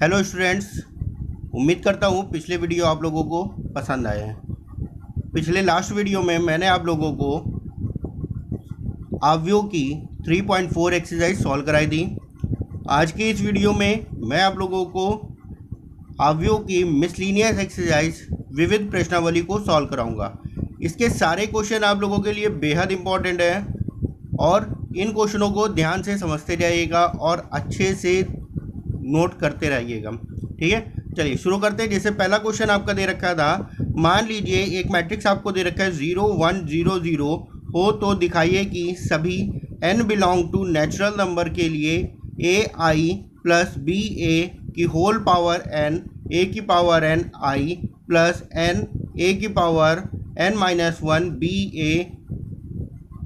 Hello students, उम्मीद करता हूँ पिछले वीडियो आप लोगों को पसंद आए हैं। पिछले लास्ट वीडियो में मैंने आप लोगों को आव्यूह की 3.4 एक्सरसाइज सॉल्व कराई थी। आज के इस वीडियो में मैं आप लोगों को आव्यूह की मिसलिनियस एक्सरसाइज विविध प्रश्नावली को सॉल्व कराऊंगा। इसके सारे क्वेश्चन आप लोगों के लिए बेहद इम्पॉर्टेंट हैं और इन क्वेश्चनों को ध्यान से समझते जाइएगा और अच्छे से नोट करते रहिएगा। ठीक है, चलिए शुरू करते हैं। जैसे पहला क्वेश्चन आपका दे रखा था, मान लीजिए एक मैट्रिक्स आपको दे रखा है 0 1 0 0 हो तो दिखाइए कि सभी n belong to natural number के लिए ai प्लस बी ए की होल पावर n a की power n i plus n a की power n minus 1 B A,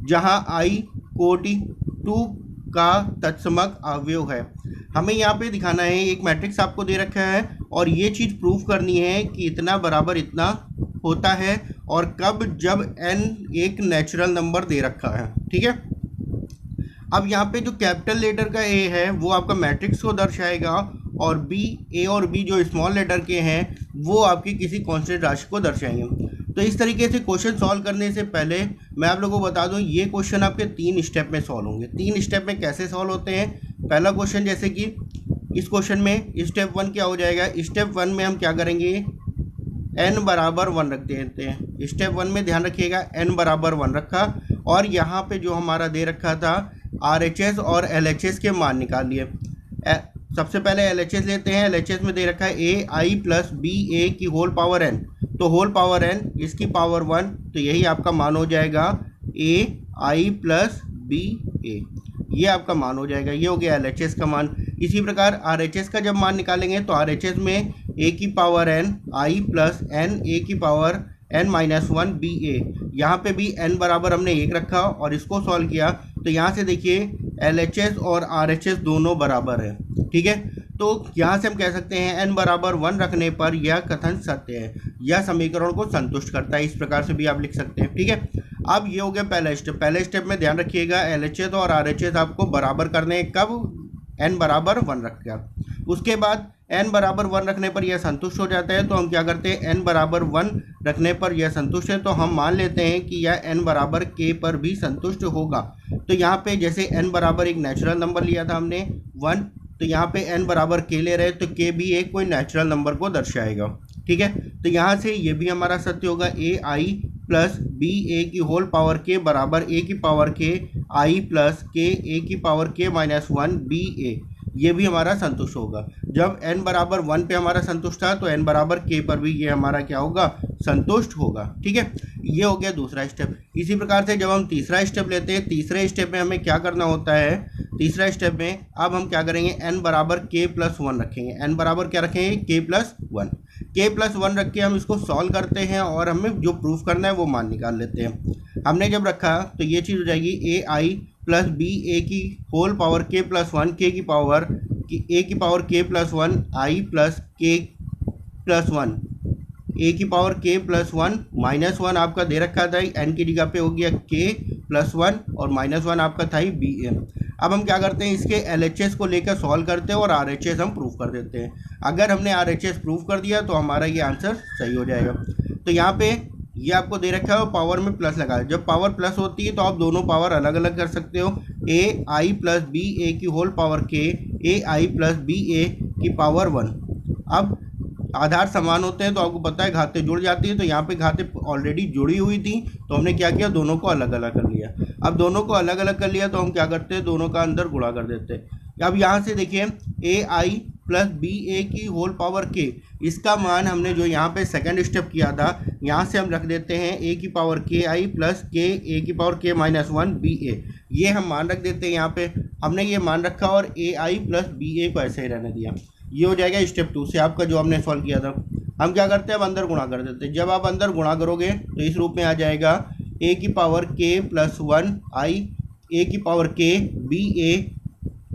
जहाँ i कोटि 2 का तत्समक अवयव है। हमें यहाँ पे दिखाना है एक मैट्रिक्स आपको दे रखा है और ये चीज़ प्रूफ करनी है कि इतना बराबर इतना होता है और कब, जब n एक नेचुरल नंबर दे रखा है। ठीक है, अब यहाँ पे जो कैपिटल लेटर का a है वो आपका मैट्रिक्स को दर्शाएगा और b, a और b जो स्मॉल लेटर के हैं वो आपकी किसी कांस्टेंट राशि को दर्शाएंगे। तो इस तरीके से क्वेश्चन सॉल्व करने से पहले मैं आप लोगों को बता दूं, ये क्वेश्चन आपके 3 स्टेप में सॉल्व होंगे। 3 स्टेप में कैसे सॉल्व होते हैं? पहला क्वेश्चन, जैसे कि इस क्वेश्चन में स्टेप 1 क्या हो जाएगा? स्टेप 1 में हम क्या करेंगे, n बराबर 1 रख देते हैं। स्टेप 1 में ध्यान रखिएगा n बराबर 1 रखा और यहाँ पे जो हमारा दे रखा था RHS और LHS के मान निकाल लिए। सबसे पहले LHS लेते हैं। LHS में दे रखा है ai प्लस बी ए की होल पावर n, तो होल पावर n इसकी पावर 1, तो यही आपका मान हो जाएगा ai प्लस बी ए, ये आपका मान हो जाएगा। ये हो गया LHS का मान। इसी प्रकार RHS का जब मान निकालेंगे तो RHS में a की power n i plus n a की पावर n माइनस 1 बी ए, यहाँ पे भी n बराबर हमने 1 रखा और इसको सॉल्व किया तो यहाँ से देखिए LHS और RHS दोनों बराबर है। ठीक है, तो यहाँ से हम कह सकते हैं n बराबर 1 रखने पर यह कथन सत्य है, यह समीकरण को संतुष्ट करता है। इस प्रकार से भी आप लिख सकते हैं। ठीक है, अब ये हो गया पहला स्टेप। पहले स्टेप में ध्यान रखिएगा LHS और RHS आपको बराबर करने हैं, कब? n बराबर 1 रखकर। उसके बाद n बराबर 1 रखने पर यह संतुष्ट हो जाता है, तो हम क्या करते हैं, n बराबर 1 रखने पर यह संतुष्ट है तो हम मान लेते हैं कि यह n बराबर k पर भी संतुष्ट होगा। तो यहाँ पे जैसे n बराबर एक नेचुरल नंबर लिया था हमने 1, तो यहाँ पे n बराबर k ले रहे हैं तो k भी एक कोई नेचुरल नंबर को दर्शाएगा। ठीक है, तो यहाँ से ये भी हमारा सत्य होगा ai प्लस बी ए की होल पावर k बराबर a की power k i plus k a की पावर k माइनस 1 बी ए, ये भी हमारा संतुष्ट होगा। जब n बराबर 1 पे हमारा संतुष्ट था तो n बराबर k पर भी ये हमारा क्या होगा, संतुष्ट होगा। ठीक है, ये हो गया दूसरा स्टेप। इसी प्रकार से जब हम तीसरा स्टेप लेते हैं, तीसरे स्टेप में हमें क्या करना होता है, तीसरा स्टेप में अब हम क्या करेंगे, n बराबर k प्लस 1 रखेंगे। n बराबर क्या रखेंगे, k प्लस 1। k प्लस 1 रख के हम इसको सॉल्व करते हैं और हमें जो प्रूफ करना है वो मान निकाल लेते हैं। हमने जब रखा तो ये चीज़ हो जाएगी ai प्लस बी ए की whole power k plus 1 k की पावर a की power k plus 1 i plus k plus 1 a की पावर k प्लस 1 माइनस 1 आपका दे रखा था, n की जगह पे हो गया k प्लस 1 और माइनस 1 आपका था ही बी ए। अब हम क्या करते हैं, इसके LHS को लेकर सॉल्व करते हैं और RHS हम प्रूफ कर देते हैं। अगर हमने RHS प्रूफ कर दिया तो हमारा ये आंसर सही हो जाएगा। तो यहाँ पे ये आपको दे रखा है और पावर में प्लस लगा है। जब पावर प्लस होती है तो आप दोनों पावर अलग अलग कर सकते हो। ai प्लस बी ए की whole power k ai plus B A की पावर 1। अब आधार समान होते हैं तो आपको पता है घातें जुड़ जाती है, तो यहाँ पे घातें ऑलरेडी जुड़ी हुई थी तो हमने क्या किया, दोनों को अलग अलग कर लिया। अब दोनों को अलग अलग कर लिया तो हम क्या करते हैं, दोनों का अंदर गुणा कर देते हैं। अब यहाँ से देखिए ai प्लस बी ए की होल पावर k, इसका मान हमने जो यहाँ पे सेकंड स्टेप किया था, यहाँ से हम रख देते हैं a की power k i plus k a की पावर k माइनस 1 बी ए, ये हम मान रख देते हैं। यहाँ पे हमने ये मान रखा और ai प्लस बी ए को ऐसे ही रहने दिया। ये हो जाएगा स्टेप 2 से आपका जो हमने सॉल्व किया था। हम क्या करते हैं, अब अंदर गुणा कर देते हैं। जब आप अंदर गुणा करोगे तो इस रूप में आ जाएगा a की power k plus 1 i a की power k B A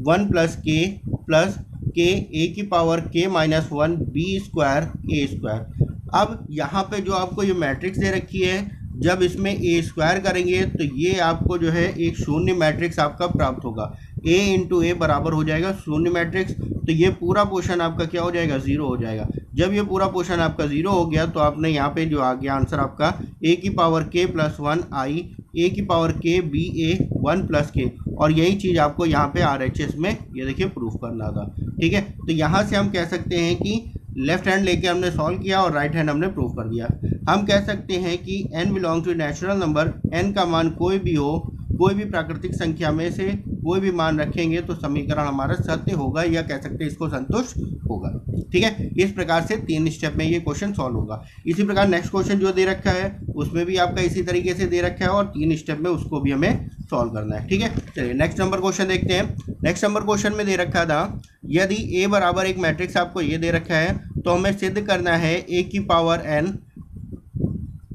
1 plus k plus k a की power k minus 1 b square a square. अब यहाँ पे जो आपको ये मैट्रिक्स दे रखी है, जब इसमें a स्क्वायर करेंगे तो ये आपको जो है एक शून्य मैट्रिक्स आपका प्राप्त होगा। a इंटू ए बराबर हो जाएगा शून्य मैट्रिक्स। तो ये पूरा पोर्शन आपका क्या हो जाएगा, जीरो हो जाएगा। जब ये पूरा पोर्शन आपका जीरो हो गया तो आपने यहाँ पे जो आ गया आंसर आपका ए की पावर के प्लस 1 आई ए की पावर के बी ए 1 प्लस के, और यही चीज़ आपको यहाँ पे RHS में ये देखिए प्रूफ करना था। ठीक है, तो यहाँ से हम कह सकते हैं कि लेफ्ट हैंड लेके हमने सॉल्व किया और राइट हैंड हमने प्रूफ कर दिया। हम कह सकते हैं कि n belong to natural number, n का मान कोई भी हो, कोई भी प्राकृतिक संख्या में से कोई भी मान रखेंगे तो समीकरण हमारा सत्य होगा, या कह सकते हैं इसको संतुष्ट होगा। ठीक है, इस प्रकार से 3 स्टेप में ये क्वेश्चन सॉल्व होगा। इसी प्रकार नेक्स्ट क्वेश्चन जो दे रखा है उसमें भी आपका इसी तरीके से दे रखा है और 3 स्टेप में उसको भी हमें सॉल्व करना है। ठीक है, चलिए नेक्स्ट नंबर क्वेश्चन देखते हैं। नेक्स्ट नंबर क्वेश्चन में दे रखा था यदि a बराबर एक मैट्रिक्स आपको ये दे रखा है तो हमें सिद्ध करना है a की पावर n,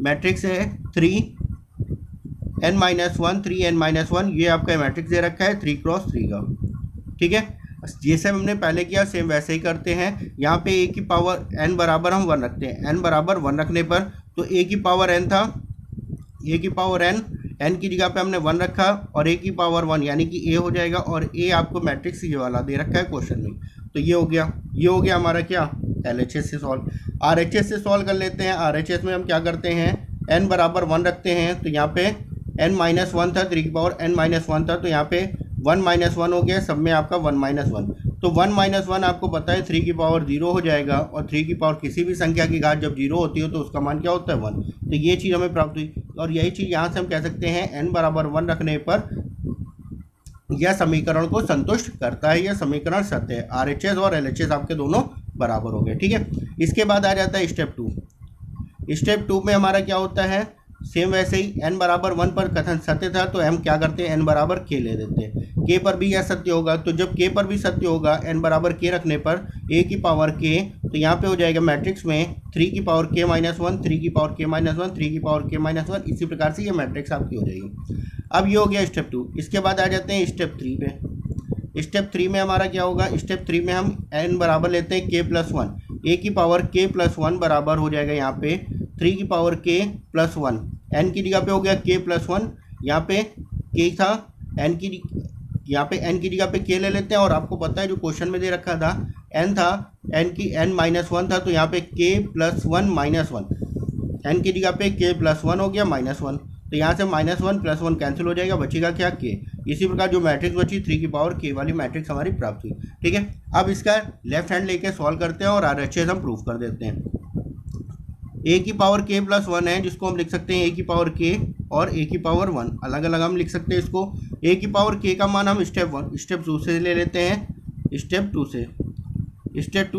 मैट्रिक्स है 3n-1 3n-1, ये आपका मैट्रिक्स दे रखा है 3 क्रॉस 3 का। ठीक है, जैसे हमने पहले किया सेम वैसे ही करते हैं। यहाँ पे a की पावर n बराबर हम 1 रखते हैं। n बराबर 1 रखने पर तो a की पावर n था, a की पावर n की जगह पे हमने 1 रखा और a की पावर 1 यानी कि a हो जाएगा, और a आपको मैट्रिक्स ये वाला दे रखा है क्वेश्चन में। तो ये हो गया हमारा क्या, LHS से सॉल्व। RHS से सॉल्व कर लेते हैं। RHS में हम क्या करते हैं, n बराबर 1 रखते हैं, तो यहाँ पे n-1 था, 3 की पावर n-1 था, तो यहाँ पे 1-1 हो गया, सब में आपका 1-1। तो 1-1 आपको पता है 3 की पावर 0 हो जाएगा, और 3 की पावर किसी भी संख्या की घात जब 0 होती है तो उसका मान क्या होता है 1। तो ये चीज़ हमें प्राप्त हुई, और यही चीज़ यहाँ से हम कह सकते हैं n बराबर 1 रखने पर यह समीकरण को संतुष्ट करता है, यह समीकरण सत्य है। RHS और LHS आपके दोनों बराबर हो गए। ठीक है, इसके बाद आ जाता है स्टेप 2। स्टेप 2 में हमारा क्या होता है, सेम वैसे ही n बराबर 1 पर कथन सत्य था तो हम क्या करते हैं n बराबर k ले देते हैं। k पर भी यह सत्य होगा, तो जब k पर भी सत्य होगा n बराबर k रखने पर a की पावर k, तो यहाँ पे हो जाएगा मैट्रिक्स में 3 की पावर k-1, 3 की पावर k-1, 3 की पावर k-1, इसी प्रकार से ये मैट्रिक्स आपकी हो जाएगी। अब ये हो गया स्टेप 2। इसके बाद आ जाते हैं स्टेप 3 पे। स्टेप 3 में हमारा क्या होगा, स्टेप 3 में हम n बराबर लेते हैं k+1, a की पावर k+1 बराबर हो जाएगा यहाँ पे 3 की पावर k+1, n की जगह पे हो गया k+1, यहाँ पे k था, यहाँ पे n की जगह पे k ले लेते हैं, और आपको पता है जो क्वेश्चन में दे रखा था n था, n-1 था, तो यहाँ पे k+1 -1, n की जगह पे k+1 हो गया -1, तो यहाँ से -1 + 1 कैंसिल हो जाएगा, बचेगा क्या k। इसी प्रकार जो मैट्रिक्स बची 3 की पावर k वाली मैट्रिक्स हमारी प्राप्त हुई। ठीक है, अब इसका लेफ्ट हैंड लेके सॉल्व करते हैं और RHS हम प्रूफ कर देते हैं। a की पावर k+1 है, जिसको हम लिख सकते हैं a की पावर k और a की पावर 1, अलग अलग हम लिख सकते हैं इसको। a की पावर k का मान हम स्टेप 2 से ले लेते हैं। स्टेप 2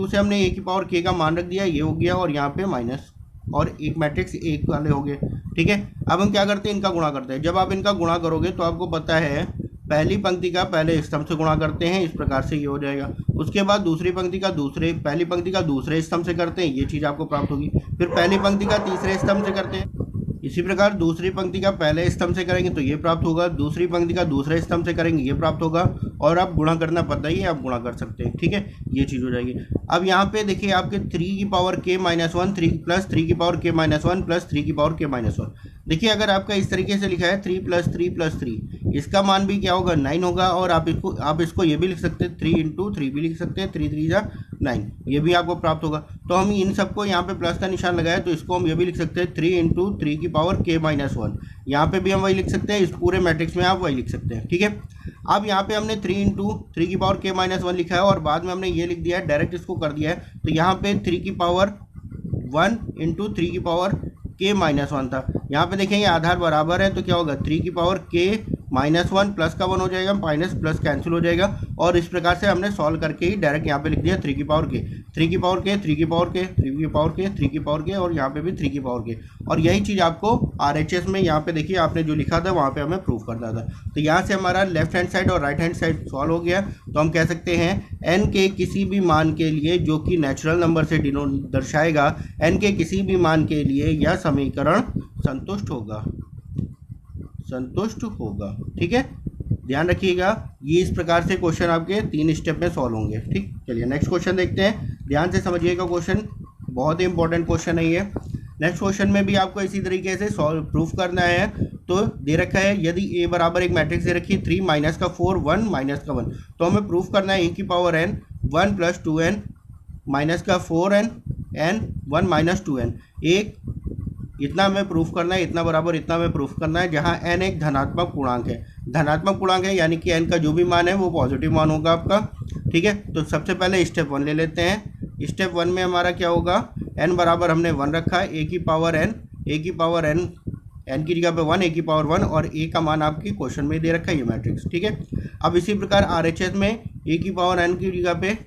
से हमने a की पावर k का मान रख दिया, ये हो गया, और यहाँ पे माइनस, और एक मैट्रिक्स एक वाले हो गए। ठीक है, अब हम क्या करते हैं, इनका गुणा करते हैं। जब आप इनका गुणा करोगे तो आपको पता है पहली पंक्ति का पहले स्तंभ से गुणा करते हैं, इस प्रकार से ये हो जाएगा। उसके बाद दूसरी पंक्ति का पहली पंक्ति का दूसरे स्तंभ से करते हैं, ये चीज़ आपको प्राप्त होगी। फिर पहली पंक्ति का तीसरे स्तंभ से करते हैं, इसी प्रकार दूसरी पंक्ति का पहले स्तंभ से करेंगे तो ये प्राप्त होगा, दूसरी पंक्ति का दूसरे स्तंभ से करेंगे ये प्राप्त होगा, और आप गुणा करना पता ही है, आप गुणा कर सकते हैं। ठीक है, ये चीज़ हो जाएगी। अब यहाँ पे देखिए आपके 3 की पावर k-1 3 की पावर k-1 प्लस 3 की पावर k-1, देखिए अगर आपका इस तरीके से लिखा है 3 + 3 + 3, इसका मान भी क्या होगा 9 होगा, और आप इसको ये भी लिख सकते हैं 3 × 3 भी लिख सकते हैं, 3 3 9, ये भी आपको प्राप्त होगा। तो हम इन सबको यहाँ पे प्लस का निशान लगाया तो इसको हम ये भी लिख सकते हैं 3 × 3 की पावर k-1, यहाँ पे भी हम वही लिख सकते हैं, इस पूरे मैट्रिक्स में आप वही लिख सकते हैं। ठीक है, अब यहाँ पे हमने 3 × 3 की पावर k-1 लिखा है और बाद में हमने ये लिख दिया है, डायरेक्ट इसको कर दिया है, तो यहाँ पे 3 की पावर 1 × 3 की पावर k-1 था। यहाँ पे देखेंगे आधार बराबर है तो क्या होगा 3 की पावर k-1 प्लस का 1 हो जाएगा, माइनस प्लस कैंसिल हो जाएगा, और इस प्रकार से हमने सॉल्व करके ही डायरेक्ट यहाँ पे लिख दिया 3 की पावर k, 3 की पावर k, 3 की पावर k, 3 की पावर k, 3 की पावर k, और यहाँ पे भी 3 की पावर k। और यही चीज़ आपको RHS में यहाँ पे देखिए आपने जो लिखा था वहाँ पे हमें प्रूफ करना था। तो यहाँ से हमारा लेफ्ट हैंड साइड और राइट हैंड साइड सॉल्व हो गया। तो हम कह सकते हैं n के किसी भी मान के लिए जो कि नेचुरल नंबर से दर्शाएगा, n के किसी भी मान के लिए यह समीकरण संतुष्ट होगा। ठीक है, ध्यान रखिएगा, ये इस प्रकार से क्वेश्चन आपके 3 स्टेप में सॉल्व होंगे। ठीक, चलिए नेक्स्ट क्वेश्चन देखते हैं, ध्यान से समझिएगा, क्वेश्चन बहुत ही इंपॉर्टेंट क्वेश्चन है ये। नेक्स्ट क्वेश्चन में भी आपको इसी तरीके से सॉल्व प्रूफ करना है। तो दे रखा है यदि a बराबर एक मैट्रिक्स दे रखी है 3 - 4 1 - 1, तो हमें प्रूफ करना है a की power n 1 plus 2n minus का 4n n 1 माइनस 2n। एक इतना हमें प्रूफ करना है, इतना बराबर इतना हमें प्रूफ करना है, जहाँ n एक धनात्मक पूर्णांक है। धनात्मक पूर्णांक है यानी कि n का जो भी मान है वो पॉजिटिव मान होगा आपका। ठीक है, तो सबसे पहले स्टेप 1 ले लेते हैं। स्टेप 1 में हमारा क्या होगा, n बराबर हमने 1 रखा है, a की पावर n, a की पावर n, n की जगह पे 1, a की पावर 1 और a का मान आपकी क्वेश्चन में दे रखा है ये मैट्रिक्स। ठीक है, अब इसी प्रकार RHS में a की पावर n की जगह पे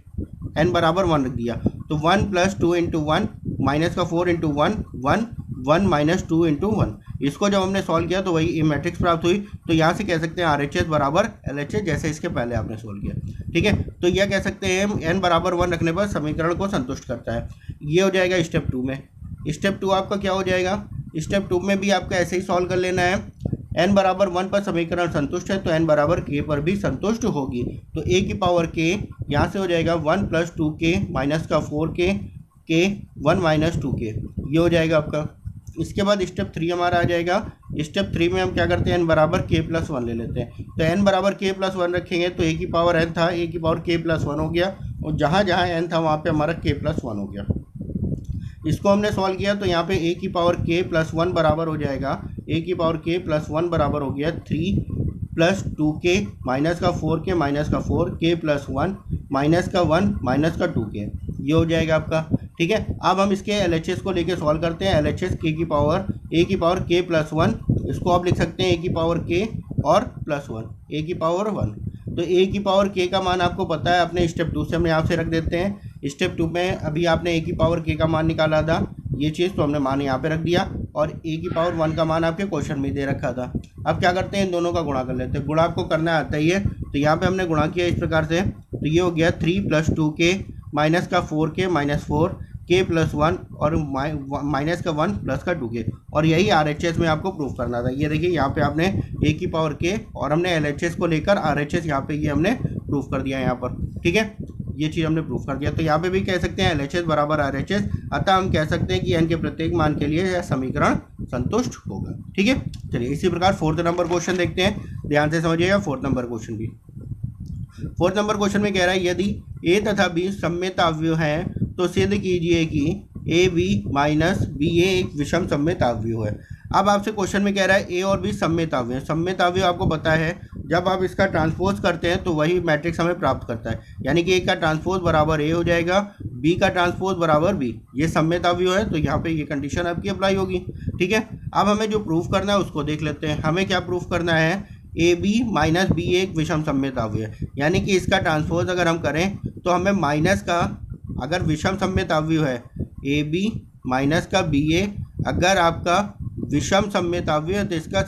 n बराबर 1 रख दिया, तो 1 प्लस 2 इंटू 1 माइनस का 4 इंटू 1 1 1 माइनस 2 इंटू 1। इसको जब हमने सॉल्व किया तो वही ये मैट्रिक्स प्राप्त हुई। तो यहाँ से कह सकते हैं RHS बराबर LHS, जैसे इसके पहले आपने सॉल्व किया। ठीक है, तो यह कह सकते हैं n बराबर 1 रखने पर समीकरण को संतुष्ट करता है। ये हो जाएगा स्टेप 2 में। स्टेप 2 आपका क्या हो जाएगा, स्टेप 2 में भी आपका ऐसे ही सॉल्व कर लेना है। n बराबर 1 पर समीकरण संतुष्ट है तो n बराबर k पर भी संतुष्ट होगी। तो a की पावर k यहाँ से हो जाएगा 1 प्लस 2k माइनस का 4k k 1 माइनस 2k, ये हो जाएगा आपका। इसके बाद स्टेप 3 हमारा आ जाएगा। स्टेप 3 में हम क्या करते हैं, n बराबर k प्लस 1 ले लेते हैं। तो n बराबर k प्लस 1 रखेंगे तो a की पावर n था, a की पावर k प्लस 1 हो गया, और जहाँ जहाँ n था वहाँ पे हमारा k प्लस 1 हो गया। इसको हमने सॉल्व किया तो यहाँ पे a की पावर k प्लस 1 बराबर हो जाएगा, a की पावर k प्लस 1 बराबर हो गया 3 प्लस 2k माइनस का 4k माइनस का 4k प्लस 1 माइनस का 1 माइनस का 2k, ये हो जाएगा आपका। ठीक है, अब हम इसके LHS को लेके सॉल्व करते हैं। LHS a की पावर k प्लस 1, इसको आप लिख सकते हैं a की पावर k और प्लस 1, a की पावर 1। तो a की पावर k का मान आपको पता है, अपने स्टेप 2 से हम यहाँ से रख देते हैं। स्टेप 2 में अभी आपने a की पावर k का मान निकाला था, ये चीज़ तो हमने मान यहाँ पे रख दिया, और a की पावर 1 का मान आपके क्वेश्चन में दे रखा था। अब क्या करते हैं, इन दोनों का गुणा कर लेते हैं। गुणा आपको करना आता ही है, तो यहाँ पे हमने गुणा किया इस प्रकार से, तो ये हो गया 3 प्लस 2k माइनस का 4k माइनस 4k प्लस 1 और माइनस का 1 प्लस का 2k, और यही RHS में आपको प्रूफ करना था। ये देखिए यहाँ पे आपने a की पावर k और हमने LHS को लेकर RHS यहाँ पे ये हमने प्रूफ कर दिया यहाँ पर। ठीक है, ये चीज़ हमने प्रूफ कर दिया। तो यहाँ पे भी कह सकते हैं LHS बराबर RHS, अतः हम कह सकते हैं कि n के प्रत्येक मान के लिए यह समीकरण संतुष्ट होगा। ठीक है, चलिए इसी प्रकार 4th नंबर क्वेश्चन देखते हैं, ध्यान से समझिएगा। 4th नंबर क्वेश्चन भी 4th नंबर क्वेश्चन में कह रहा है, यदि a तथा b सममित अवयव हैं तो सिद्ध कीजिए कि ab माइनस ba एक विषम सममित अवयव है। अब आपसे क्वेश्चन में कह रहा है a और b सममित अवयव है। सममित अवयव आपको पता है, जब आप इसका ट्रांसपोज करते हैं तो वही मैट्रिक्स हमें प्राप्त करता है, यानी कि a का ट्रांसपोज बराबर a हो जाएगा, b का ट्रांसपोज बराबर b, ये सममित अवयव है, तो यहाँ पे ये कंडीशन आपकी अप्लाई होगी। ठीक है, अब हमें जो प्रूफ करना है उसको देख लेते हैं। हमें क्या प्रूफ करना है, ए बी माइनस बी एक विषम सममित अवयव है, यानी कि इसका ट्रांसपोज अगर हम करें तो हमें माइनस का, अगर विषम सममित अवयव है ए बी माइनस का बी ए, अगर आपका विषम सममित अवयव है तो इसका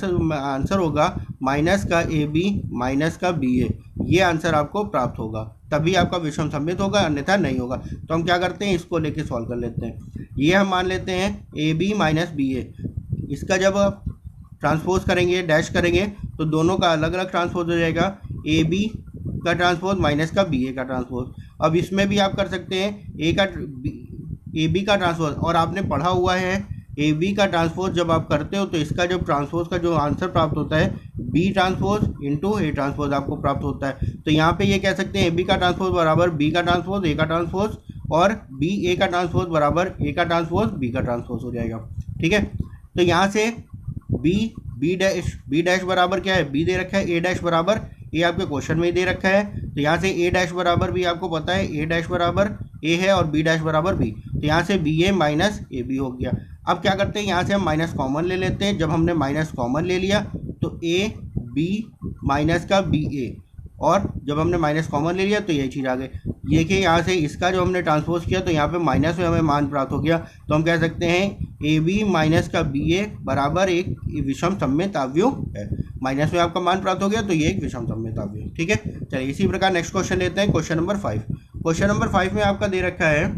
आंसर होगा माइनस का ए बी माइनस का बी ए, ये आंसर आपको प्राप्त होगा, तभी आपका विषम सममित होगा, अन्यथा नहीं होगा। तो हम क्या करते हैं, इसको लेके सॉल्व कर लेते हैं। ये हम मान लेते हैं ए बी माइनस बी ए, इसका जब आप ट्रांसपोज करेंगे, डैश करेंगे, तो दोनों का अलग अलग ट्रांसपोज हो जाएगा, ए बी का ट्रांसपोज माइनस का बी ए का ट्रांसपोज। अब इसमें भी आप कर सकते हैं ए बी का ट्रांसपोज, और आपने पढ़ा हुआ है ए बी का ट्रांसपोज जब आप करते हो तो इसका जब ट्रांसपोज का जो आंसर प्राप्त होता है B transpose into A transpose आपको प्राप्त होता है। तो यहाँ पे ये कह सकते हैं ए बी का ट्रांसपोज बराबर बी का ट्रांसपोज ए का ट्रांसपोज, और बी ए का ट्रांसपोज बराबर ए का ट्रांसपोज बी का ट्रांसपोज हो जाएगा। ठीक है, तो यहाँ से बी डैश बराबर क्या है, बी दे रखा है, ए डैश बराबर ए आपके क्वेश्चन में ही दे रखा है, तो यहाँ से ए डैश बराबर भी आपको पता है, ए डैश बराबर ए है और बी डैश बराबर बी, तो यहाँ से B A minus A B हो गया। अब क्या करते हैं, यहाँ से हम माइनस कॉमन ले लेते हैं। जब हमने माइनस कॉमन ले लिया तो ए बी माइनस का बी ए, और जब हमने माइनस कॉमन ले लिया तो ये चीज़ आ गई। ये कि यहाँ से इसका जो हमने ट्रांसपोज किया तो यहाँ पे माइनस में हमें मान प्राप्त हो गया, तो हम कह सकते हैं ए बी माइनस का बी ए बराबर एक विषम सममित अवयव है। माइनस में आपका मान प्राप्त हो गया तो ये एक विषम सममित अवयव। ठीक है, चलिए इसी प्रकार नेक्स्ट क्वेश्चन लेते हैं, क्वेश्चन नंबर 5। क्वेश्चन नंबर 5 में आपका दे रखा है,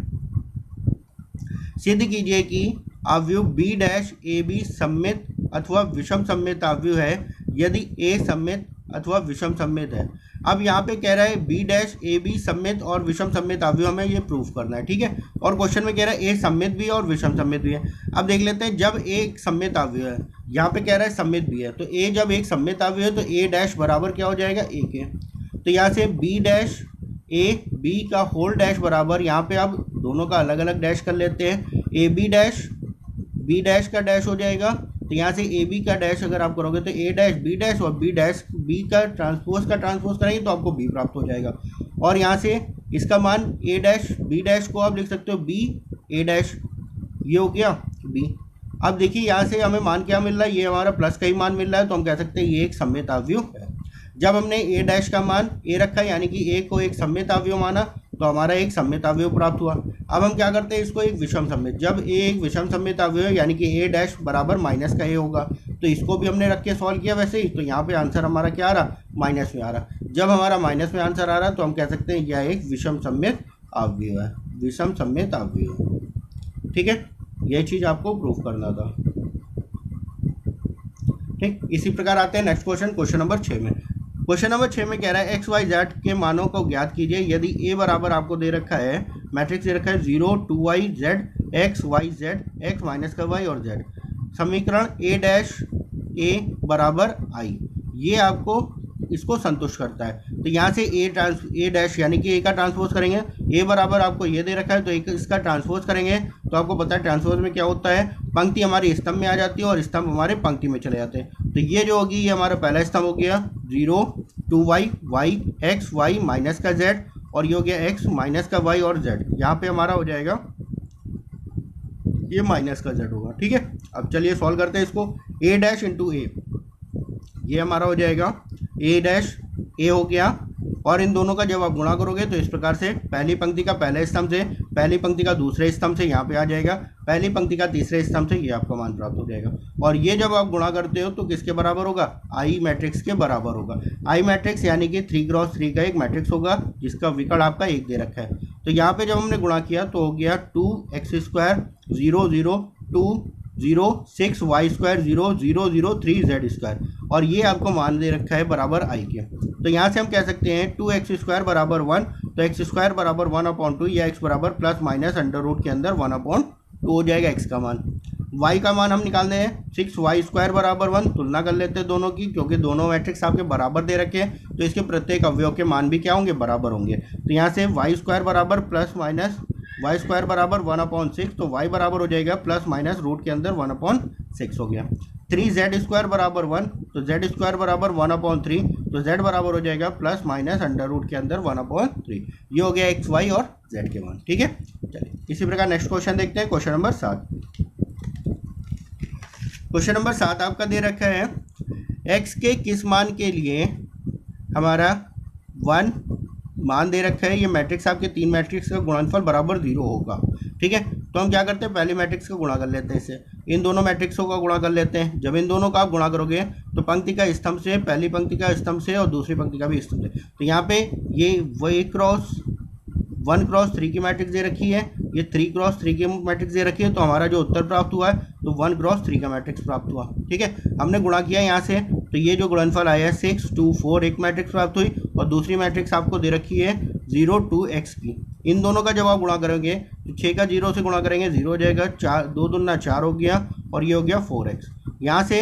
सिद्ध कीजिए कि अवयव बी डैश ए बी सममित अथवा विषम सममित अवयव है यदि ए सममित अथवा विषम सममित है। अब यहाँ पे कह रहा है बी डैश ए बी सममित और विषम सममित अवयव हमें ये प्रूफ करना है। ठीक है, और क्वेश्चन में कह रहा है ए सममित भी है और विषम सममित भी है। अब देख लेते हैं, जब ए एक सममित अवयव है, यहाँ पे कह रहा है सममित भी है, तो ए जब एक सममित अवयव है तो ए डैश बराबर क्या हो जाएगा, ए के। तो यहाँ से बी डैश ए बी का होल डैश बराबर, यहाँ पे आप दोनों का अलग अलग डैश कर लेते हैं, ए बी डैश का डैश हो जाएगा। तो यहाँ से ए बी का डैश अगर आप करोगे तो ए डैश और बी डैश, बी का ट्रांसपोज करेंगे तो आपको बी प्राप्त हो जाएगा। और यहाँ से इसका मान ए डैश बी डैश को आप लिख सकते हो बी ए डैश, ये हो गया बी। अब देखिए यहाँ से हमें मान क्या मिल रहा है, ये हमारा प्लस का ही मान मिल रहा है, तो हम कह सकते हैं ये एक सममित अवयव है। जब हमने ए डैश का मान ए रखा यानी कि ए को एक सममित अवयव माना तो हमारा एक सममित अवयव प्राप्त हुआ। अब हम क्या करते हैं, इसको एक विषम सममित, जब ए एक विषम सममित अवयव यानी कि ए डैश बराबर माइनस का ए होगा, तो इसको भी हमने रख के सॉल्व किया वैसे ही, तो यहाँ पे आंसर हमारा क्या आ रहा, माइनस में आ रहा। जब हमारा माइनस में आंसर आ रहा तो हम कह सकते हैं यह एक विषम सममित अवयव है, विषम सममित अवयव। ठीक है, यह चीज़ आपको प्रूफ करना था। ठीक, इसी प्रकार आते हैं नेक्स्ट क्वेश्चन नंबर 6 में। क्वेश्चन नंबर 6 में कह रहा है एक्स वाई जेड के मानों को ज्ञात कीजिए यदि ए बराबर आपको दे रखा है, मैट्रिक्स दे रखा है 0 2y z X Y Z X minus का वाई और जेड, समीकरण ए डैश ए बराबर आई, ये आपको इसको संतुष्ट करता है। तो यहाँ से ए डैश यानी कि ए का ट्रांसपोज करेंगे, ए बराबर आपको ये दे रखा है तो एक इसका ट्रांसपोज करेंगे, तो आपको पता है ट्रांसपोज में क्या होता है, पंक्ति हमारी स्तंभ में आ जाती है और स्तंभ हमारे पंक्ति में चले जाते हैं। तो ये जो होगी ये हमारा पहला स्तंभ हो गया 0 2y Y X Y minus का जेड, और ये हो गया एक्स माइनस का वाई और जेड, यहाँ पे हमारा हो जाएगा ये माइनस का जेड होगा। ठीक है, अब चलिए सॉल्व करते हैं इसको। ए डैश इंटू ए, ये हमारा हो जाएगा ए डैश ए हो गया, और इन दोनों का जब आप गुणा करोगे तो इस प्रकार से पहली पंक्ति का पहले स्तंभ से, पहली पंक्ति का दूसरे स्तंभ से यहाँ पे आ जाएगा, पहली पंक्ति का तीसरे स्तंभ से ये आपका मान प्राप्त हो जाएगा। और ये जब आप गुणा करते हो तो किसके बराबर होगा, आई मैट्रिक्स के बराबर होगा। आई मैट्रिक्स यानी कि 3x3 का एक मैट्रिक्स होगा जिसका विकर्ण आपका 1 दे रखा है। तो यहाँ पे जब हमने गुणा किया तो हो गया 2x² 0 0 2 0 6 y² 0 0 0 3 z², और ये आपको मान दे रखा है बराबर आई के। तो यहाँ से हम कह सकते हैं 2x² बराबर 1, तो x² बराबर 1/2 या x बराबर प्लस माइनस अंडर रूट के अंदर 1/2 हो जाएगा x का मान। y का मान हम निकालने हैं 6y² बराबर 1, तुलना कर लेते हैं दोनों की, क्योंकि दोनों मैट्रिक्स आपके बराबर दे रखे हैं तो इसके प्रत्येक अवयव के मान भी क्या होंगे, बराबर होंगे। तो यहाँ से y² बराबर प्लस माइनस y² बराबर 1/6, तो y बराबर हो जाएगा प्लस माइनस रूट के अंदर 1/6 हो गया। 3z² बराबर 1, तो z² बराबर 1/3, तो z बराबर हो जाएगा प्लस माइनस अंडर रूट के अंदर 1/3। ये हो गया x y और z के मान। ठीक है, चलिए इसी प्रकार नेक्स्ट क्वेश्चन देखते हैं, क्वेश्चन नंबर 7। क्वेश्चन नंबर 7 आपका दे रखा है x के किस मान के लिए हमारा 1 मान दे रखा है, ये मैट्रिक्स आपके 3 मैट्रिक्स का गुणनफल बराबर 0 होगा। ठीक है, तो हम क्या करते हैं, पहले मैट्रिक्स का गुणा कर लेते हैं, इससे इन दोनों मैट्रिक्सों का गुणा कर लेते हैं। जब इन दोनों का आप गुणा करोगे तो पंक्ति का स्तंभ से, पहली पंक्ति का स्तंभ से और दूसरी पंक्ति का भी स्तंभ से, तो यहाँ पे ये 1x3 की मैट्रिक्स दे रखी है, ये 3x3 की मैट्रिक्स दे रखी है, तो हमारा जो उत्तर प्राप्त हुआ है तो 1x3 का मैट्रिक्स प्राप्त हुआ। ठीक है, हमने गुणा किया यहाँ से, तो ये जो गुणनफल आया है 6 2 4 एक मैट्रिक्स प्राप्त हुई, और दूसरी मैट्रिक्स आपको दे रखी है 0 2x की। इन दोनों का जब आप गुणा करेंगे तो 6 का 0 से गुणा करेंगे 0 हो जाएगा, 4 2 दूना 4 हो गया, और ये हो गया 4x। यहाँ से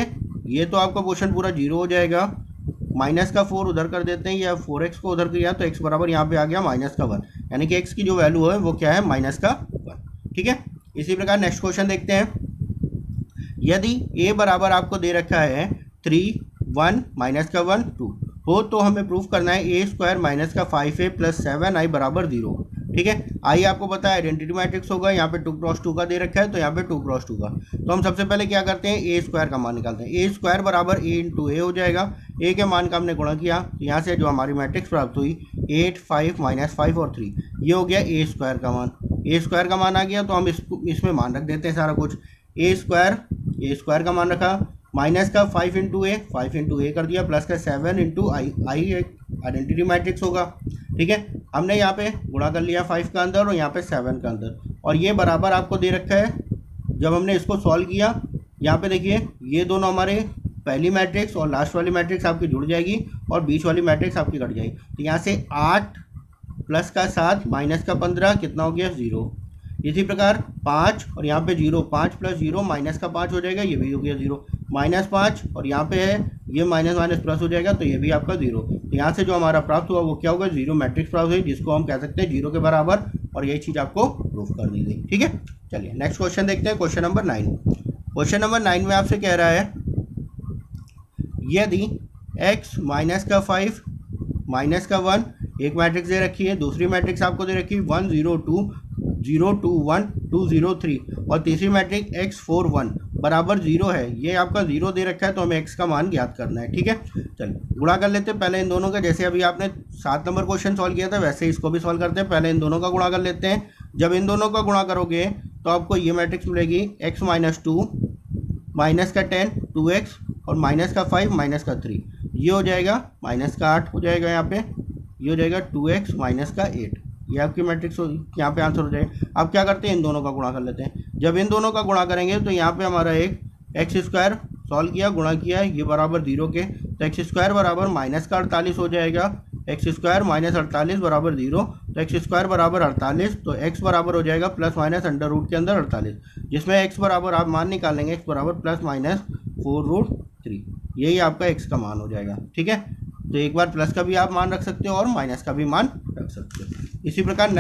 ये तो आपका क्वेश्चन पूरा 0 हो जाएगा, माइनस का 4 उधर कर देते हैं, या 4x को उधर किया तो x बराबर यहाँ पे आ गया माइनस का 1, यानी कि x की जो वैल्यू है वो क्या है, माइनस का 1। ठीक है, इसी प्रकार नेक्स्ट क्वेश्चन देखते हैं। यदि a बराबर आपको दे रखा है 3 1 माइनस का 1 2 हो, तो हमें प्रूफ करना है a² माइनस का 5a प्लस 7i बराबर 0। ठीक है, आई आपको पता है आइडेंटिटी मैट्रिक्स होगा, यहाँ पे 2x2 का दे रखा है तो यहाँ पे 2x2 का। तो हम सबसे पहले क्या करते हैं, a² का मान निकालते हैं। a² बराबर a इंटू ए हो जाएगा, a के मान का हमने गुणा किया, तो यहाँ से जो हमारी मैट्रिक्स प्राप्त हुई 8 5 माइनस 5 और 3, ये हो गया a² का मान। a² का मान आ गया तो हम इसमें मान रख देते हैं सारा कुछ। a² का मान रखा, माइनस का 5 इंटू ए कर दिया, प्लस का 7 इंटू आई आइडेंटिटी मैट्रिक्स होगा। ठीक है, हमने यहाँ पे गुणा कर लिया 5 का अंदर और यहाँ पे 7 का अंदर, और ये बराबर आपको दे रखा है। जब हमने इसको सॉल्व किया, यहाँ पे देखिए ये दोनों हमारे पहली मैट्रिक्स और लास्ट वाली मैट्रिक्स आपकी जुड़ जाएगी और बीच वाली मैट्रिक्स आपकी कट जाएगी। तो यहाँ से 8 प्लस का 7 माइनस का 15 कितना हो गया, 0। इसी प्रकार 5 और यहाँ पे 0, 5 प्लस 0 माइनस का 5 हो जाएगा, ये भी हो गया 0, -5 और यहाँ पे है ये माइनस माइनस प्लस हो जाएगा तो ये भी आपका 0। तो यहाँ से जो हमारा प्राप्त हुआ वो क्या होगा, जीरो मैट्रिक्स प्राप्त हुई, जिसको हम कह सकते हैं जीरो के बराबर, और यही चीज़ आपको प्रूफ कर दी गई। ठीक है, चलिए नेक्स्ट क्वेश्चन देखते हैं, क्वेश्चन नंबर 9। क्वेश्चन नंबर 9 में आपसे कह रहा है यदि x माइनस का 5 माइनस का 1 एक मैट्रिक्स दे रखी है, दूसरी मैट्रिक्स आपको दे रखी है 1 0 2 0 2 1 2 0 3, और तीसरी मैट्रिक्स x 4 1 बराबर 0 है। ये आपका 0 दे रखा है, तो हमें x का मान ज्ञात करना है। ठीक है, चलिए गुणा कर लेते हैं पहले इन दोनों का। जैसे अभी आपने 7 नंबर क्वेश्चन सॉल्व किया था, वैसे इसको भी सॉल्व करते हैं। पहले इन दोनों का गुणा कर लेते हैं। जब इन दोनों का गुणा करोगे तो आपको ये मैट्रिक्स मिलेगी x माइनस 2 माइनस का 10 2x और माइनस का 5 माइनस का 3, ये हो जाएगा माइनस का 8 हो जाएगा यहाँ पे, ये हो जाएगा 2x माइनस का 8, ये आपकी मैट्रिक्स यहाँ पे आंसर हो जाएगा। अब क्या करते हैं, इन दोनों का गुणा कर लेते हैं। जब इन दोनों का गुणा करेंगे तो यहाँ पे हमारा एक एक्स स्क्वायर सॉल्व किया, गुणा किया, ये बराबर 0 के, तो एक्स स्क्वायर बराबर माइनस का 48 हो जाएगा। एक्स स्क्वायर माइनस 48 बराबर 0, तो एक्स स्क्वायर बराबर 48, तो एक्स बराबर हो जाएगा प्लस माइनस अंडर रूट के अंदर 48, जिसमें एक्स बराबर आप मान निकालेंगे, एक्स बराबर प्लस माइनस 4√3, यही आपका एक्स का मान हो जाएगा। ठीक है, तो एक बार प्लस का भी आप मान रख सकते हो और माइनस का भी मान रख सकते हो। इसी प्रकार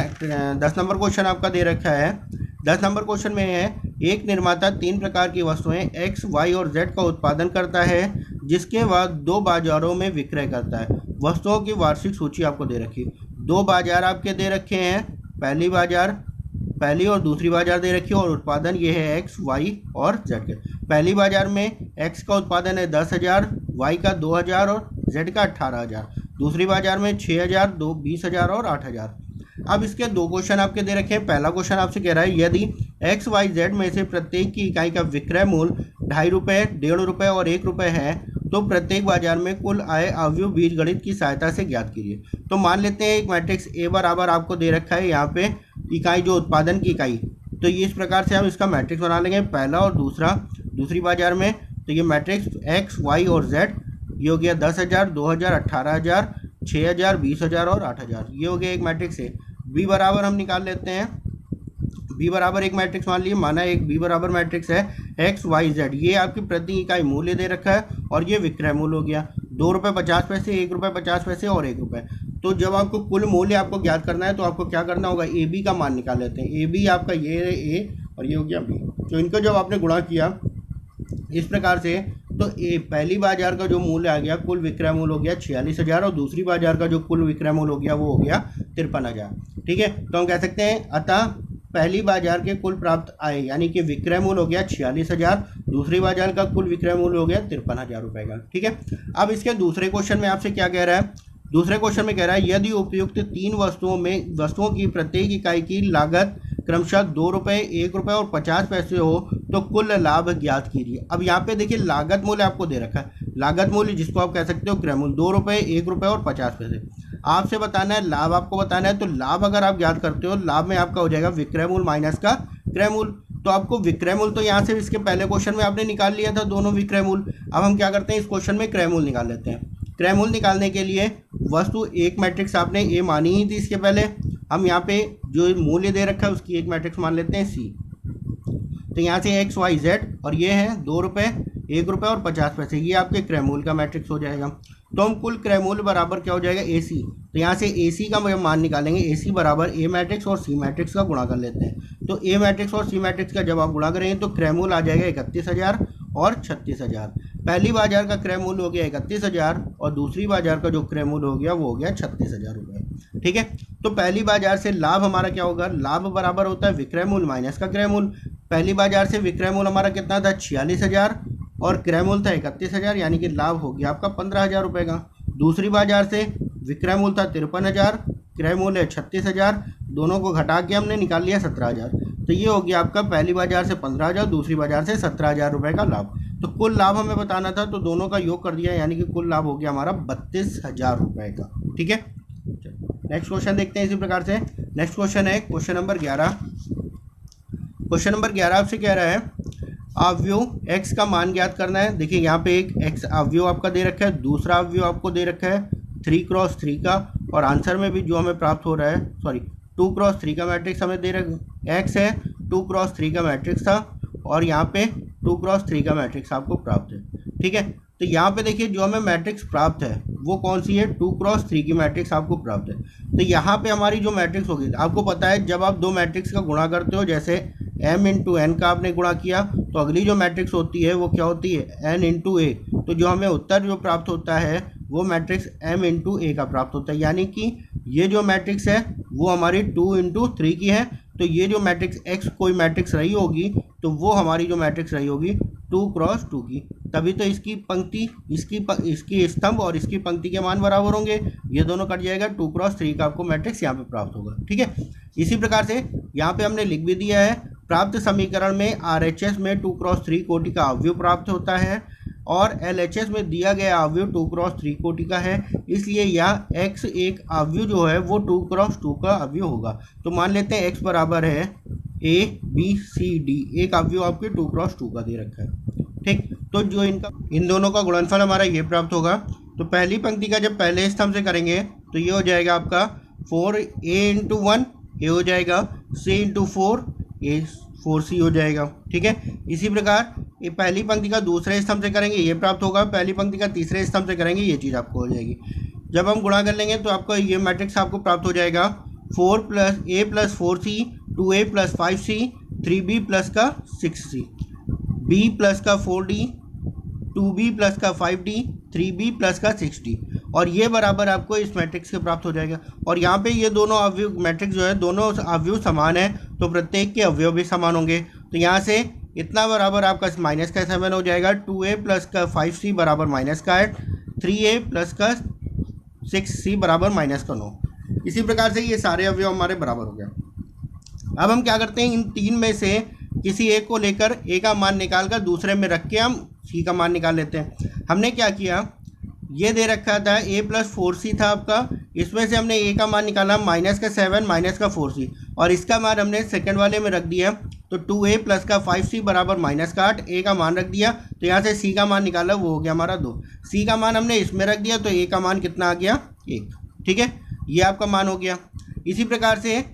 10 नंबर क्वेश्चन आपका दे रखा है। 10 नंबर क्वेश्चन में है एक निर्माता 3 प्रकार की वस्तुएं x, y और z का उत्पादन करता है, जिसके बाद 2 बाजारों में विक्रय करता है। वस्तुओं की वार्षिक सूची आपको दे रखी है। 2 बाजार आपके दे रखे हैं, पहली और दूसरी बाजार दे रखी है, और उत्पादन ये है x, y और z के। पहली बाजार में x का उत्पादन है 10,000, y का 2,000 और z का 18,000। दूसरी बाजार में 6,000, 20,000 और 8,000। अब इसके 2 क्वेश्चन आपके दे रखे हैं। पहला क्वेश्चन आपसे कह रहा है यदि x, y, z में से प्रत्येक की इकाई का विक्रय मूल्य 2.5 रुपये, 1.5 रुपये और 1 रुपये है, तो प्रत्येक बाजार में कुल आय अवयव बीजगणित की सहायता से ज्ञात कीजिए। तो मान लेते हैं एक मैट्रिक्स A बराबर आपको दे रखा है, यहाँ पे इकाई जो उत्पादन की इकाई, तो ये इस प्रकार से हम इसका मैट्रिक्स बना लेंगे, पहला और दूसरा। दूसरी बाजार में तो ये मैट्रिक्स x, y और z, ये हो गया 10,000, 2,000, 18,000, 6,000, 20,000 और 8,000, ये हो गया एक मैट्रिक्स है। b बराबर हम निकाल लेते हैं। b बराबर एक मैट्रिक्स मान लिए, माना एक b बराबर मैट्रिक्स है x, y, z, ये आपकी प्रति इकाई मूल्य दे रखा है, और ये विक्रय मूल्य हो गया 2 रुपये 50 पैसे, 1 रुपये 50 पैसे और 1 रुपये। तो जब आपको कुल मूल्य आपको ज्ञात करना है तो आपको क्या करना होगा, ए बी का मान निकाल लेते हैं। ए बी आपका ये है ए और ये हो गया बी, तो इनको जब आपने गुणा किया इस प्रकार से, तो पहली बाजार का जो मूल्य आ गया, कुल विक्रय मूल्य हो गया 46,000, और दूसरी बाजार का जो कुल विक्रय मूल्य हो गया वो हो गया 53,000। ठीक है, तो हम कह सकते हैं अतः पहली बाजार के कुल प्राप्त आय यानी कि विक्रय मूल्य हो गया 46,000, दूसरी बाजार का कुल विक्रय मूल्य हो गया 53,000 रुपये का। ठीक है, अब इसके दूसरे क्वेश्चन में आपसे क्या कह रहा है, दूसरे क्वेश्चन में कह रहा है यदि उपयुक्त 3 वस्तुओं की प्रत्येक इकाई की लागत क्रमशः 2 रुपये, 1 रुपये और 50 पैसे हो, तो कुल लाभ ज्ञात कीजिए। अब यहाँ पे देखिए लागत मूल्य आपको दे रखा है, लागत मूल्य जिसको आप कह सकते हो क्रय मूल्य, 2 रुपये, 1 रुपये और 50 पैसे। आपसे बताना है लाभ, आपको बताना है, तो लाभ अगर आप ज्ञात करते हो, लाभ में आपका हो जाएगा विक्रय मूल्य माइनस का क्रय मूल्य। तो आपको विक्रय मूल्य तो यहाँ से इसके पहले क्वेश्चन में आपने निकाल लिया था दोनों विक्रय मूल्य। अब हम क्या करते हैं, इस क्वेश्चन में क्रय मूल्य निकाल लेते हैं। क्रय मूल्य निकालने के लिए वस्तु एक मैट्रिक्स आपने ए मानी ही थी, इसके पहले हम यहाँ पे जो मूल्य दे रखा है उसकी एक मैट्रिक्स मान लेते हैं सी। तो यहाँ से एक्स, वाई, जेड, और ये है 2 रुपये, 1 रुपये और 50 पैसे, ये आपके क्रय मूल्य का मैट्रिक्स हो जाएगा। तो हम कुल क्रय मूल्य बराबर क्या हो जाएगा, ए सी। तो यहाँ से ए सी का मान निकालेंगे, ए सी बराबर ए मैट्रिक्स और सी मैट्रिक्स का गुणा कर लेते हैं। तो ए मैट्रिक्स और सी मैट्रिक्स का जब आप गुणा करेंगे तो क्रय मूल्य आ जाएगा 31,000 और 36,000। पहली बाजार का क्रय मूल्य हो गया 31,000 और दूसरी बाजार का जो क्रय मूल्य हो गया वो हो गया 36,000 रुपये। ठीक है, तो पहली बाजार से लाभ हमारा क्या होगा, लाभ बराबर होता है विक्रय मूल्य माइनस का क्रय मूल्य। पहली बाजार से विक्रय मूल्य हमारा कितना था, 46,000 और क्रय मूल्य था 31,000, यानी कि लाभ हो गया आपका 15,000 रुपये का। दूसरी बाजार से विक्रय मूल्य था 53,000, क्रय मूल्य है 36,000, दोनों को घटा के हमने निकाल लिया 17,000। तो ये हो गया आपका पहली बाजार से 15,000, दूसरी बाजार से 17,000 रुपये का लाभ। तो कुल लाभ हमें बताना था, तो दोनों का योग कर दिया, यानी कि कुल लाभ हो गया हमारा 32,000 रुपये का। ठीक है, नेक्स्ट क्वेश्चन देखते हैं इसी प्रकार से। नेक्स्ट क्वेश्चन है क्वेश्चन नंबर 11। क्वेश्चन नंबर 11 आपसे कह रहा है अवयव x का मान ज्ञात करना है। देखिए यहाँ पे एक x अवयव आपका दे रखा है, दूसरा अवयव आपको दे रखा है 3x3 का, और आंसर में भी जो हमें प्राप्त हो रहा है 2x3 का मैट्रिक्स हमें दे रखा, x है 2x3 का मैट्रिक्स था और यहाँ पे 2x3 का मैट्रिक्स आपको प्राप्त है। ठीक है, तो यहाँ पे देखिए जो हमें मैट्रिक्स प्राप्त है वो कौन सी है, 2x3 की मैट्रिक्स आपको प्राप्त है। तो यहाँ पे हमारी जो मैट्रिक्स होगी, आपको पता है जब आप दो मैट्रिक्स का गुणा करते हो, जैसे m इंटू एन का आपने गुणा किया, तो अगली जो मैट्रिक्स होती है वो क्या होती है, n इंटू ए। तो जो हमें उत्तर जो प्राप्त होता है वो मैट्रिक्स m इंटू ए का प्राप्त होता है, यानी कि ये जो मैट्रिक्स है वो हमारी 2 इंटू 3 की है। तो ये जो मैट्रिक्स x कोई मैट्रिक्स रही होगी तो वो हमारी जो मैट्रिक्स रही होगी 2x2 की, तभी तो इसकी पंक्ति, इसकी स्तंभ और इसकी पंक्ति के मान बराबर होंगे, ये दोनों कट जाएगा, 2x3 का आपको मैट्रिक्स यहाँ पे प्राप्त होगा। ठीक है, इसी प्रकार से यहाँ पे हमने लिख भी दिया है, प्राप्त समीकरण में RHS में 2x3 कोटि का अवयव प्राप्त होता है और LHS में दिया गया अवयव 2x3 कोटि का है, इसलिए यह x एक अवयव जो है वो 2x2 का अवयव होगा। तो मान लेते हैं x बराबर है A B C D, एक अवयव आपके 2x2 का दे रखा है। ठीक, तो जो इन दोनों का गुणनफल हमारा ये प्राप्त होगा। तो पहली पंक्ति का जब पहले स्तंभ से करेंगे तो ये हो जाएगा आपका 4a इंटू 1, ये हो जाएगा c इंटू 4, ये 4c हो जाएगा। ठीक है, इसी प्रकार ये पहली पंक्ति का दूसरे स्तंभ से करेंगे ये प्राप्त होगा, पहली पंक्ति का तीसरे स्तंभ से करेंगे ये चीज़ आपको हो जाएगी। जब हम गुणा कर लेंगे तो आपको ये मैट्रिक्स आपको प्राप्त हो जाएगा 4 plus a plus 4c, 2a plus 5c, 3b plus का 6c, b प्लस का 4d, 2b प्लस का 5d, 3b प्लस का 6d, और ये बराबर आपको इस मैट्रिक्स के प्राप्त हो जाएगा। और यहाँ पे ये दोनों अवयव मैट्रिक्स जो है दोनों अवयव समान है, तो प्रत्येक के अवयव भी समान होंगे। तो यहाँ से इतना बराबर आपका माइनस का 7 हो जाएगा, 2a प्लस का 5c बराबर माइनस का 8, 3a प्लस का 6c बराबर माइनस का 9। इसी प्रकार से ये सारे अवयव हमारे बराबर हो गया। अब हम क्या करते हैं, इन तीन में से किसी एक को लेकर a का मान निकाल कर दूसरे में रख के हम c का मान निकाल लेते हैं। हमने क्या किया, ये दे रखा था a प्लस 4c था आपका, इसमें से हमने a का मान निकाला माइनस का 7 माइनस का 4c, और इसका मान हमने सेकंड वाले में रख दिया। तो 2a प्लस का 5c बराबर माइनस का 8, a का मान रख दिया, तो यहाँ से c का मान निकाला वो हो गया हमारा 2, c का मान हमने इसमें रख दिया, तो a का मान कितना आ गया 1। ठीक है, ये आपका मान हो गया। इसी प्रकार से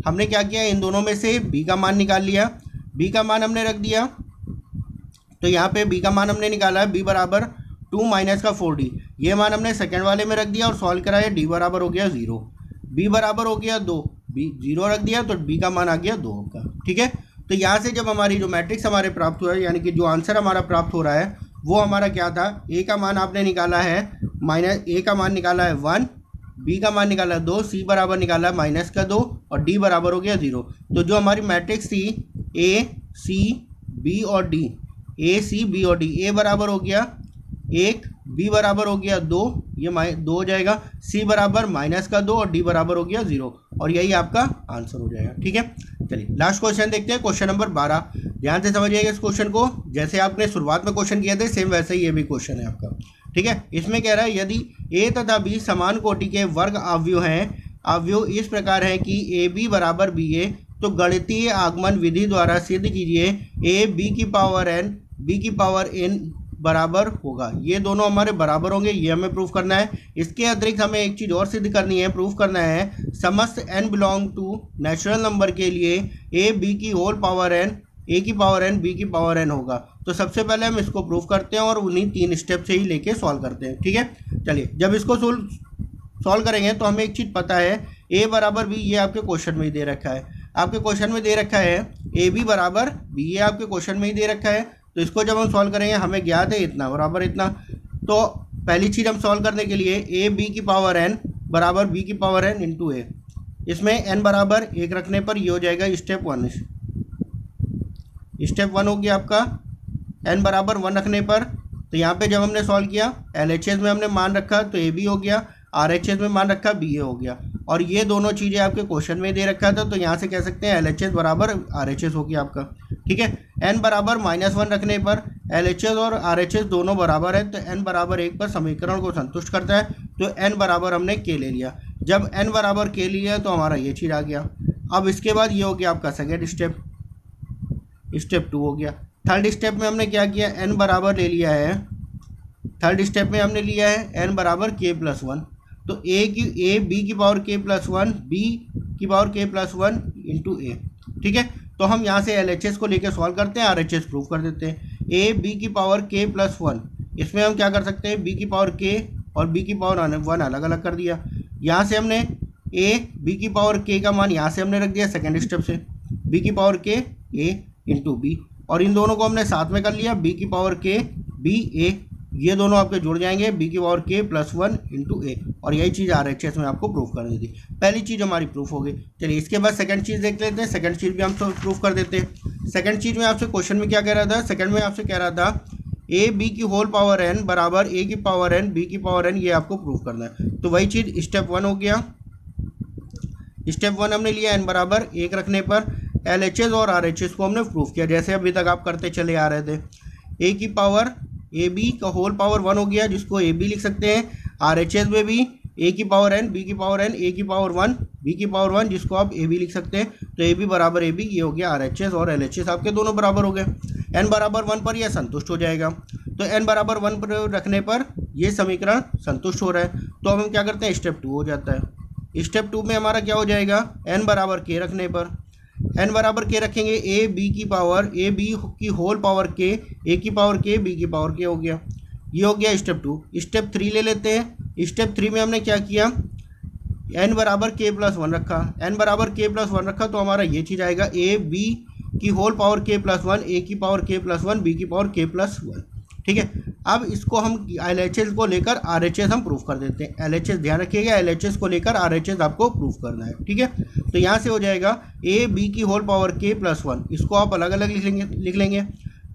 हमने क्या किया, इन दोनों में से b का मान निकाल लिया, b का मान हमने रख दिया, तो यहाँ पे b का मान हमने निकाला है b बराबर 2 माइनस का 4d, ये मान हमने सेकंड वाले में रख दिया और सॉल्व कराया, d बराबर हो गया 0, b बराबर हो गया 2, b 0 रख दिया तो b का मान आ गया 2 का। ठीक है, तो यहाँ से जब हमारी जो मैट्रिक्स हमारे प्राप्त हुआ है, यानी कि जो आंसर हमारा प्राप्त हो रहा है वो हमारा क्या था, a का मान आपने निकाला है a का मान निकाला है 1, b का मान निकाला 2, c बराबर निकाला माइनस का 2 और d बराबर हो गया 0। तो जो हमारी मैट्रिक्स थी a c b और d, a c b और d, a बराबर हो गया 1, b बराबर हो गया 2, ये 2 हो जाएगा, c बराबर माइनस का 2 और d बराबर हो गया 0, और यही आपका आंसर हो जाएगा। ठीक है, चलिए लास्ट क्वेश्चन देखते हैं, क्वेश्चन नंबर 12। ध्यान से समझिएगा इस क्वेश्चन को, जैसे आपने शुरुआत में क्वेश्चन किए थे सेम वैसे ही ये भी क्वेश्चन है आपका। ठीक है, इसमें कह रहा है यदि a तथा b समान कोटि के वर्ग अवयव हैं, अवयव इस प्रकार है कि ए बी बराबर बी ए, तो गणितीय आगमन विधि द्वारा सिद्ध कीजिए a b की पावर n b की पावर n बराबर होगा। ये दोनों हमारे बराबर होंगे, ये हमें प्रूफ करना है। इसके अतिरिक्त हमें एक चीज़ और सिद्ध करनी है, प्रूफ करना है, समस्त n belong to natural number के लिए a b की होल पावर n a की पावर n b की पावर n होगा। तो सबसे पहले हम इसको प्रूफ करते हैं और उन्हीं 3 स्टेप से ही लेके सॉल्व करते हैं। ठीक है, चलिए जब इसको सॉल्व करेंगे तो हमें एक चीज़ पता है, a बराबर b ये आपके क्वेश्चन में ही दे रखा है, आपके क्वेश्चन में दे रखा है ए बी बराबर b, ये आपके क्वेश्चन में ही दे रखा है। तो इसको जब हम सॉल्व करेंगे हमें ज्ञात है इतना बराबर इतना। तो पहली चीज़ हम सॉल्व करने के लिए a b की पावर n बराबर b की पावर n इंटू a, इसमें n बराबर 1 रखने पर ये हो जाएगा स्टेप 1। स्टेप 1 हो गया आपका n बराबर 1 रखने पर। तो यहाँ पे जब हमने सॉल्व किया LHS में हमने मान रखा तो a b हो गया, RHS में मान रखा b a हो गया, और ये दोनों चीज़ें आपके क्वेश्चन में दे रखा था। तो यहाँ से कह सकते हैं LHS बराबर RHS हो गया आपका। ठीक है, n बराबर -1 रखने पर LHS और RHS दोनों बराबर है, तो n बराबर 1 पर समीकरण को संतुष्ट करता है, तो n बराबर हमने k ले लिया। जब n बराबर k लिया तो हमारा ये चीज़ आ गया। अब इसके बाद ये हो गया आपका सेकेंड स्टेप, स्टेप 2 हो गया। थर्ड स्टेप में हमने क्या किया, n बराबर ले लिया है, थर्ड स्टेप में हमने लिया है n बराबर k+1। तो a b की पावर k+1 b की पावर k+1 इंटू a। ठीक है, तो हम यहाँ से LHS को लेकर सॉल्व करते हैं, RHS प्रूफ कर देते हैं। a b की पावर k+1, इसमें हम क्या कर सकते हैं, b की पावर k और b की पावर 1 अलग अलग कर दिया। यहाँ से हमने a b की पावर k का मान यहाँ से हमने रख दिया सेकेंड स्टेप से, b की power k a into B, और इन दोनों को हमने साथ में कर लिया, b की पावर k b a, ये दोनों आपके जुड़ जाएंगे, b की पावर k +1 इंटू ए, और यही चीज़ RHS में आपको प्रूफ करनी थी। पहली चीज़ हमारी प्रूफ हो गई। चलिए इसके बाद सेकंड चीज़ देख लेते हैं, सेकंड चीज़ भी हम तो प्रूफ कर देते हैं। सेकंड चीज़ में आपसे क्वेश्चन में क्या कह रहा था, सेकंड में आपसे कह रहा था ए बी की होल पावर n बराबर a की पावर n b की पावर n, ये आपको प्रूफ करना है। तो वही चीज़ स्टेप 1 हो गया। स्टेप 1 हमने लिया n बराबर 1 रखने पर LHS और RHS को हमने प्रूफ किया, जैसे अभी तक आप करते चले आ रहे थे। a की पावर ए बी का होल पावर 1 हो गया, जिसको ए बी लिख सकते हैं। RHS में भी a की पावर n b की पावर n a की पावर 1 b की पावर 1, जिसको आप ए बी लिख सकते हैं। तो ए बी बराबर ए बी, ये हो गया RHS और LHS आपके दोनों बराबर हो गए। n बराबर 1 पर यह संतुष्ट हो जाएगा, तो n बराबर 1 पर रखने पर ये समीकरण संतुष्ट हो रहा है। तो अब हम क्या करते हैं, स्टेप 2 हो जाता है। स्टेप 2 में हमारा क्या हो जाएगा, n बराबर k रखने पर, n बराबर k रखेंगे, a b की पावर a b की होल पावर k a की पावर k b की पावर k हो गया। ये हो गया स्टेप 2। स्टेप 3 ले लेते हैं। स्टेप 3 में हमने क्या किया, n बराबर k +1 रखा, n बराबर k +1 रखा, तो हमारा ये चीज़ आएगा a b की होल पावर k +1 a की पावर k +1 b की पावर k +1। ठीक है, अब इसको हम LHS को लेकर RHS हम प्रूफ कर देते हैं। LHS ध्यान रखिएगा, LHS को लेकर RHS आपको प्रूफ करना है। ठीक है, तो यहाँ से हो जाएगा a b की होल पावर k +1, इसको आप अलग अलग लिख लेंगे।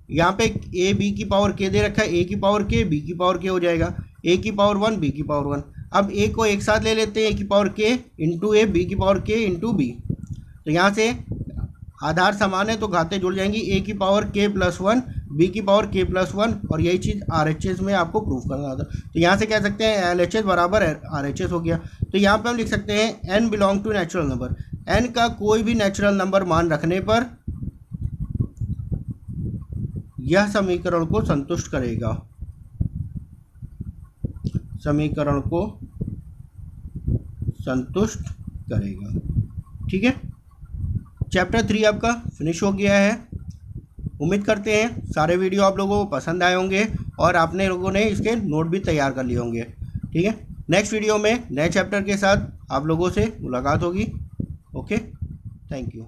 यहाँ पे a b की पावर k दे रखा है, a की पावर k b की पावर k हो जाएगा, a की पावर 1 b की पावर 1। अब a को एक साथ ले लेते हैं, a की power k into a, b की पावर k इंटू b। तो यहाँ से आधार समान है तो घाते जुड़ जाएंगी, a की पावर k +1 b की पावर k +1, और यही चीज़ RHS में आपको प्रूफ करना था। तो यहाँ से कह सकते हैं LHS बराबर RHS हो गया। तो यहाँ पे हम लिख सकते हैं n belong to natural number, n का कोई भी नेचुरल नंबर मान रखने पर यह समीकरण को संतुष्ट करेगा, समीकरण को संतुष्ट करेगा। ठीक है, चैप्टर 3 आपका फिनिश हो गया है। उम्मीद करते हैं सारे वीडियो आप लोगों को पसंद आए होंगे और आपने लोगों ने इसके नोट भी तैयार कर लिए होंगे। ठीक है, नेक्स्ट वीडियो में नए चैप्टर के साथ आप लोगों से मुलाकात होगी। Okay, thank you.